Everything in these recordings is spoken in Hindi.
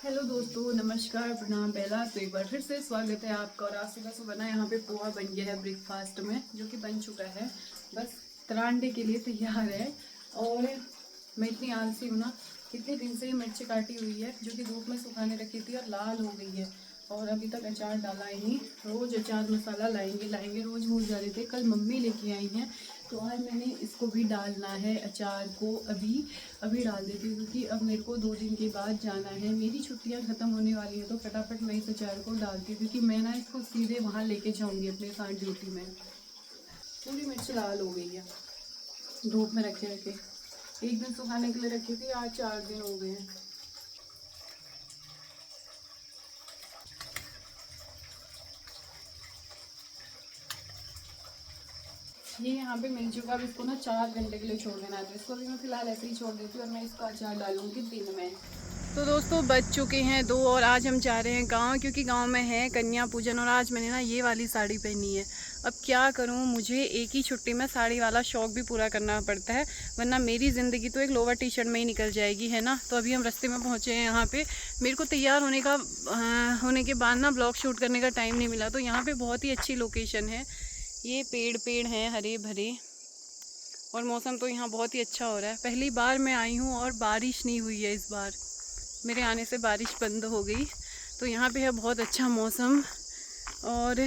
हेलो दोस्तों, नमस्कार, प्रणाम। पहला तो एक बार फिर से स्वागत है आपका। और आज सुबह सुबह ना यहाँ पे पोहा बन गया है ब्रेकफास्ट में, जो कि बन चुका है, बस तरांडे के लिए तैयार है। और मैं इतनी आलसी हूँ ना, कितने दिन से मिर्ची काटी हुई है जो कि धूप में सुखाने रखी थी और लाल हो गई है, और अभी तक अचार डाला ही नहीं। रोज़ अचार मसाला लाएंगे लाएंगे, रोज़ भूल जा रहे थे। कल मम्मी लेके आई हैं, तो आज मैंने इसको भी डालना है, अचार को अभी अभी डाल देती हूँ, क्योंकि अब मेरे को 2 दिन के बाद जाना है। मेरी छुट्टियाँ ख़त्म होने वाली हैं, तो फटाफट मैं इस अचार को डालती हूँ, क्योंकि मैं ना इसको सीधे वहाँ लेके जाऊँगी अपने साथ ड्यूटी में। पूरी मिर्च लाल हो गई है धूप में रखे रखे। एक दिन सुखाने के लिए रखी थी, आज 4 दिन हो गए हैं। ये यहाँ पे मिल चुका। अब इसको ना 4 घंटे के लिए छोड़ देना है, तो इसको भी मैं फिलहाल ऐसे ही छोड़ देती हूँ और मैं इसका अचार डालूंगी दिन में। तो दोस्तों, बज चुके हैं 2 और आज हम जा रहे हैं गांव, क्योंकि गांव में है कन्या पूजन। और आज मैंने ना ये वाली साड़ी पहनी है। अब क्या करूं, मुझे एक ही छुट्टी में साड़ी वाला शौक भी पूरा करना पड़ता है, वरना मेरी ज़िंदगी तो एक लोअर टी शर्ट में ही निकल जाएगी, है ना। तो अभी हम रास्ते में पहुंचे हैं यहाँ पे। मेरे को तैयार होने के बाद ना ब्लॉग शूट करने का टाइम नहीं मिला। तो यहाँ पे बहुत ही अच्छी लोकेशन है, ये पेड़ हैं हरे भरे, और मौसम तो यहाँ बहुत ही अच्छा हो रहा है। पहली बार मैं आई हूँ और बारिश नहीं हुई है इस बार। मेरे आने से बारिश बंद हो गई, तो यहाँ पे है बहुत अच्छा मौसम। और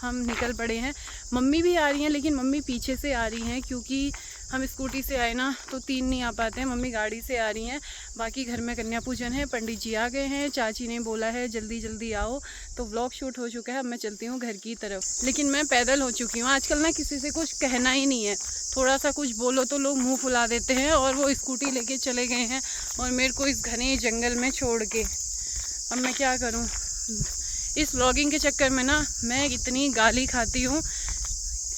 हम निकल पड़े हैं। मम्मी भी आ रही हैं, लेकिन मम्मी पीछे से आ रही हैं, क्योंकि हम स्कूटी से आए ना, तो 3 नहीं आ पाते हैं। मम्मी गाड़ी से आ रही हैं। बाकी घर में कन्या पूजन है, पंडित जी आ गए हैं, चाची ने बोला है जल्दी जल्दी आओ। तो व्लॉग शूट हो चुका है, अब मैं चलती हूँ घर की तरफ। लेकिन मैं पैदल हो चुकी हूँ। आजकल ना किसी से कुछ कहना ही नहीं है, थोड़ा सा कुछ बोलो तो लोग मुँह फुला देते हैं। और वो स्कूटी लेके चले गए हैं और मेरे को इस घने जंगल में छोड़ के। अब मैं क्या करूँ, इस व्लॉगिंग के चक्कर में ना मैं इतनी गाली खाती हूँ।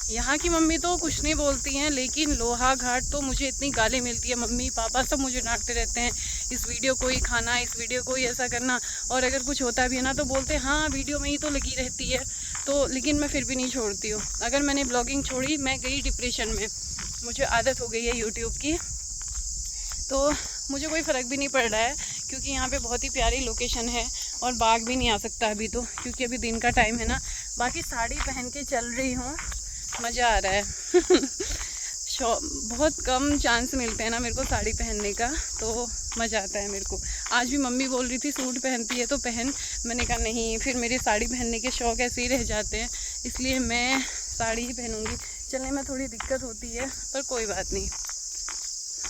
यहाँ की मम्मी तो कुछ नहीं बोलती हैं, लेकिन लोहा घाट तो मुझे इतनी गाली मिलती है। मम्मी पापा सब मुझे डांटते रहते हैं, इस वीडियो को ही खाना, इस वीडियो को ही ऐसा करना। और अगर कुछ होता भी है ना, तो बोलते हैं हाँ वीडियो में ही तो लगी रहती है। तो लेकिन मैं फिर भी नहीं छोड़ती हूँ। अगर मैंने ब्लॉगिंग छोड़ी, मैं गई डिप्रेशन में। मुझे आदत हो गई है यूट्यूब की, तो मुझे कोई फ़र्क भी नहीं पड़ रहा है, क्योंकि यहाँ पे बहुत ही प्यारी लोकेशन है। और बाघ भी नहीं आ सकता अभी तो, क्योंकि अभी दिन का टाइम है ना। बाकी साड़ी पहन के चल रही हूँ, मज़ा आ रहा है। बहुत कम चांस मिलते हैं ना मेरे को साड़ी पहनने का, तो मज़ा आता है मेरे को। आज भी मम्मी बोल रही थी सूट पहनती है तो पहन। मैंने कहा नहीं, फिर मेरे साड़ी पहनने के शौक़ ऐसे ही रह जाते हैं, इसलिए मैं साड़ी ही पहनूँगी। चलने में थोड़ी दिक्कत होती है, पर कोई बात नहीं,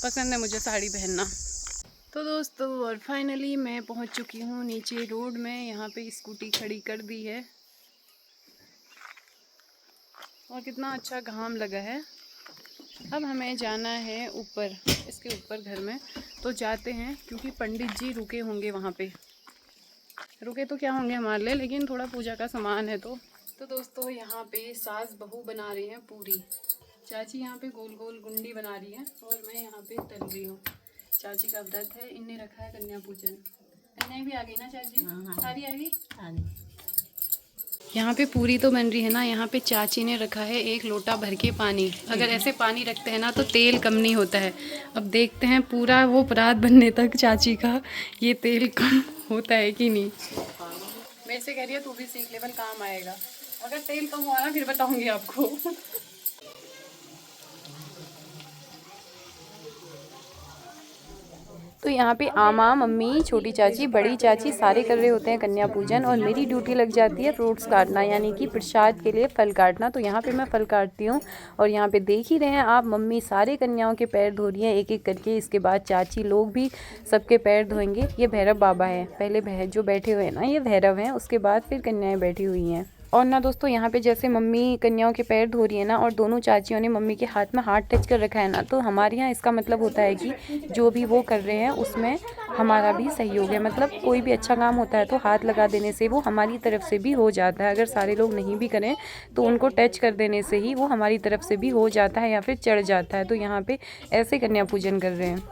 पसंद है मुझे साड़ी पहनना। तो दोस्तों, और फाइनली मैं पहुंच चुकी हूँ नीचे रोड में। यहाँ पे स्कूटी खड़ी कर दी है, और कितना अच्छा घाम लगा है। अब हमें जाना है ऊपर, इसके ऊपर घर में। तो जाते हैं, क्योंकि पंडित जी रुके होंगे वहाँ पे। रुके तो क्या होंगे हमारे लिए, लेकिन थोड़ा पूजा का सामान है तो दोस्तों, यहाँ पे सास बहू बना रही हैं पूरी। चाची यहाँ पे गोल गोल गुंडी बना रही है, और मैं यहाँ पे तल रही हूँ। चाची का व्रत है, इनने रखा है कन्या पूजन। कन्या भी आ गई ना चाची? सारी आ गई। यहाँ पे पूरी तो बन रही है ना। यहाँ पे चाची ने रखा है 1 लोटा भर के पानी। अगर ऐसे पानी रखते हैं ना, तो तेल कम नहीं होता है। अब देखते हैं पूरा वो परात बनने तक चाची का ये तेल कम होता है कि नहीं। मैं से कह रही है तू भी सीख लेवल काम आएगा। अगर तेल कम हुआ ना, फिर बताऊंगी आपको। तो यहाँ पे आमा, मम्मी, छोटी चाची, बड़ी चाची सारे कर रहे होते हैं कन्या पूजन, और मेरी ड्यूटी लग जाती है फ्रूट्स काटना, यानी कि प्रसाद के लिए फल काटना। तो यहाँ पे मैं फल काटती हूँ। और यहाँ पे देख ही रहे हैं आप, मम्मी सारे कन्याओं के पैर धो रही हैं एक एक करके। इसके बाद चाची लोग भी सबके पैर धोएंगे। ये भैरव बाबा हैं, पहले जो बैठे हुए हैं ना, ये भैरव हैं, उसके बाद फिर कन्याएँ बैठी हुई हैं। और ना दोस्तों, यहाँ पे जैसे मम्मी कन्याओं के पैर धो रही है ना, और दोनों चाचियों ने मम्मी के हाथ में हाथ टच कर रखा है ना, तो हमारे यहाँ इसका मतलब होता है कि जो भी वो कर रहे हैं उसमें हमारा भी सहयोग है। मतलब कोई भी अच्छा काम होता है तो हाथ लगा देने से वो हमारी तरफ से भी हो जाता है। अगर सारे लोग नहीं भी करें तो उनको टच कर देने से ही वो हमारी तरफ से भी हो जाता है, या फिर चढ़ जाता है। तो यहाँ पे ऐसे कन्या पूजन कर रहे हैं।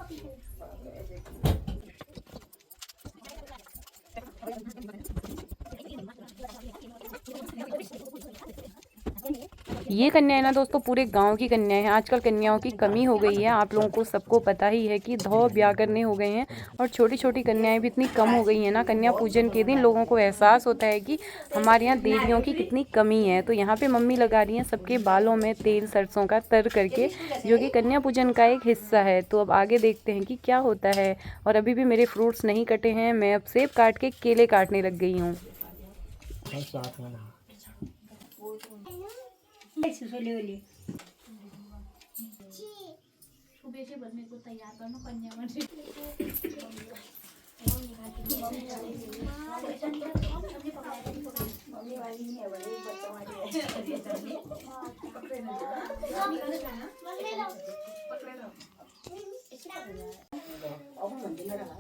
ये कन्याएं ना दोस्तों पूरे गांव की कन्याएं हैं। आजकल कन्याओं की कमी हो गई है, आप लोगों को सबको पता ही है कि धौ ब्याह करने हो गए हैं और छोटी छोटी कन्याएं भी इतनी कम हो गई हैं ना। कन्या पूजन के दिन लोगों को एहसास होता है कि हमारे यहाँ देवियों की कितनी कमी है। तो यहाँ पे मम्मी लगा रही हैं सबके बालों में तेल सरसों का तर करके, जो कि कन्या पूजन का एक हिस्सा है। तो अब आगे देखते हैं कि क्या होता है। और अभी भी मेरे फ्रूट्स नहीं कटे हैं, मैं अब सेब काट के केले काटने लग गई हूँ।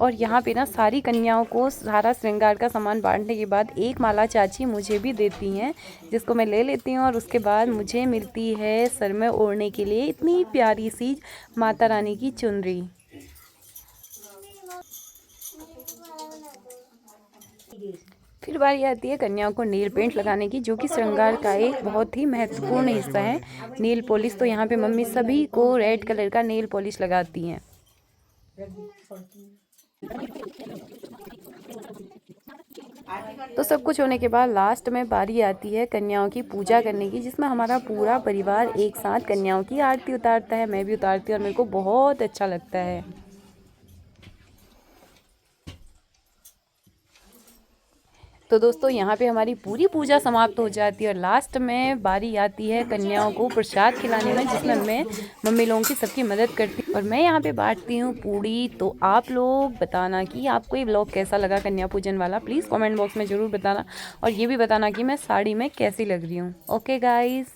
और यहाँ पे ना सारी कन्याओं को सारा श्रृंगार का सामान बांटने के बाद एक माला चाची मुझे भी देती हैं, जिसको मैं ले लेती हूँ। और उसके बाद मुझे मिलती है सर में ओढ़ने के लिए इतनी प्यारी सी माता रानी की चुनरी। फिर बारी आती है कन्याओं को नेल पेंट लगाने की, जो कि श्रृंगार का एक बहुत ही महत्वपूर्ण हिस्सा है। नेल पॉलिश, तो यहाँ पे मम्मी सभी को रेड कलर का नेल पॉलिश लगाती हैं। तो सब कुछ होने के बाद लास्ट में बारी आती है कन्याओं की पूजा करने की, जिसमें हमारा पूरा परिवार एक साथ कन्याओं की आरती उतारता है। मैं भी उतारती हूँ और मेरे को बहुत अच्छा लगता है। तो दोस्तों यहाँ पे हमारी पूरी पूजा समाप्त हो जाती है और लास्ट में बारी आती है कन्याओं को प्रसाद खिलाने में, जिसमें मैं मम्मी लोगों की सबकी मदद करती हूँ और मैं यहाँ पे बांटती हूँ पूड़ी। तो आप लोग बताना कि आपको ये व्लॉग कैसा लगा कन्या पूजन वाला, प्लीज़ कमेंट बॉक्स में ज़रूर बताना। और ये भी बताना कि मैं साड़ी में कैसी लग रही हूँ। Okay guys.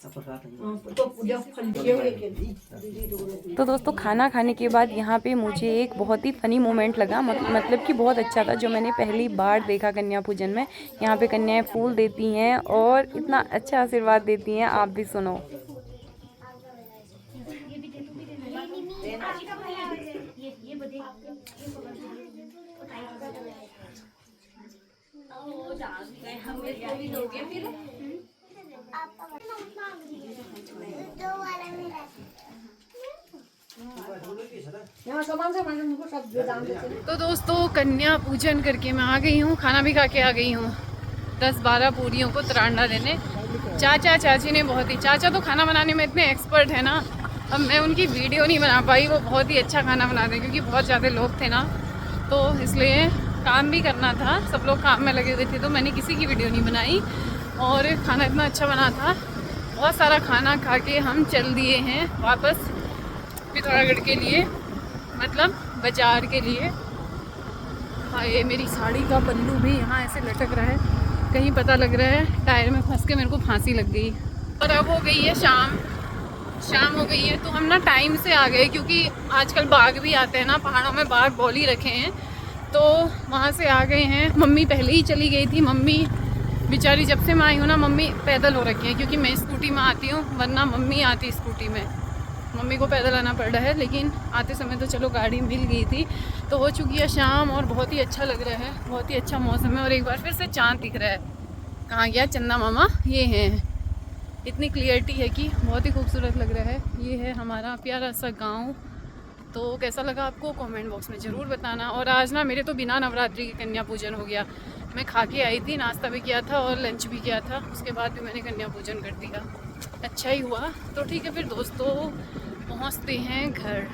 तो दोस्तों खाना खाने के बाद यहाँ पे मुझे एक बहुत ही फ़नी मोमेंट लगा, मतलब कि बहुत अच्छा था, जो मैंने पहली बार देखा कन्या पूजन में। यहाँ पे कन्याएं फूल देती हैं और इतना अच्छा आशीर्वाद देती हैं, आप भी सुनो। तो दोस्तों कन्या पूजन करके मैं आ गई हूँ, खाना भी खा के आ गई हूँ 10-12 पूरियों को तरांडा देने। चाचा चाची ने चाचा तो खाना बनाने में इतने एक्सपर्ट है ना, अब मैं उनकी वीडियो नहीं बना पाई। वो बहुत ही अच्छा खाना बनाते हैं, क्योंकि बहुत ज़्यादा लोग थे ना, तो इसलिए काम भी करना था, सब लोग काम में लगे हुए थे, तो मैंने किसी की वीडियो नहीं बनाई। और खाना इतना अच्छा बना था, बहुत सारा खाना खा के हम चल दिए हैं वापस पिथौरागढ़ के लिए, मतलब बाजार के लिए। हाँ, ये मेरी साड़ी का पल्लू भी यहाँ ऐसे लटक रहा है, कहीं पता लग रहा है टायर में फंस के मेरे को फांसी लग गई। और अब हो गई है शाम हो गई है, तो हम ना टाइम से आ गए, क्योंकि आजकल बाघ भी आते हैं ना, पहाड़ों में बाघ बॉल ही रखे हैं, तो वहाँ से आ गए हैं। मम्मी पहले ही चली गई थी, मम्मी बेचारी जब से मैं आई हूँ ना, मम्मी पैदल हो रखी है, क्योंकि मैं स्कूटी में आती हूँ, वरना मम्मी आती स्कूटी में। मम्मी को पैदल आना पड़ रहा है, लेकिन आते समय तो चलो गाड़ी मिल गई थी। तो हो चुकी है शाम और बहुत ही अच्छा लग रहा है, बहुत ही अच्छा मौसम है। और एक बार फिर से चाँद दिख रहा है। कहाँ गया चंदा मामा? ये हैं, इतनी क्लियरिटी है कि बहुत ही खूबसूरत लग रहा है। ये है हमारा प्यारा सा गाँव। तो कैसा लगा आपको कमेंट बॉक्स में ज़रूर बताना। और आज ना मेरे तो बिना नवरात्रि की कन्या पूजन हो गया। मैं खा के आई थी, नाश्ता भी किया था और लंच भी किया था, उसके बाद भी मैंने कन्या पूजन कर दिया। अच्छा ही हुआ। तो ठीक है फिर दोस्तों, पहुंचते हैं घर।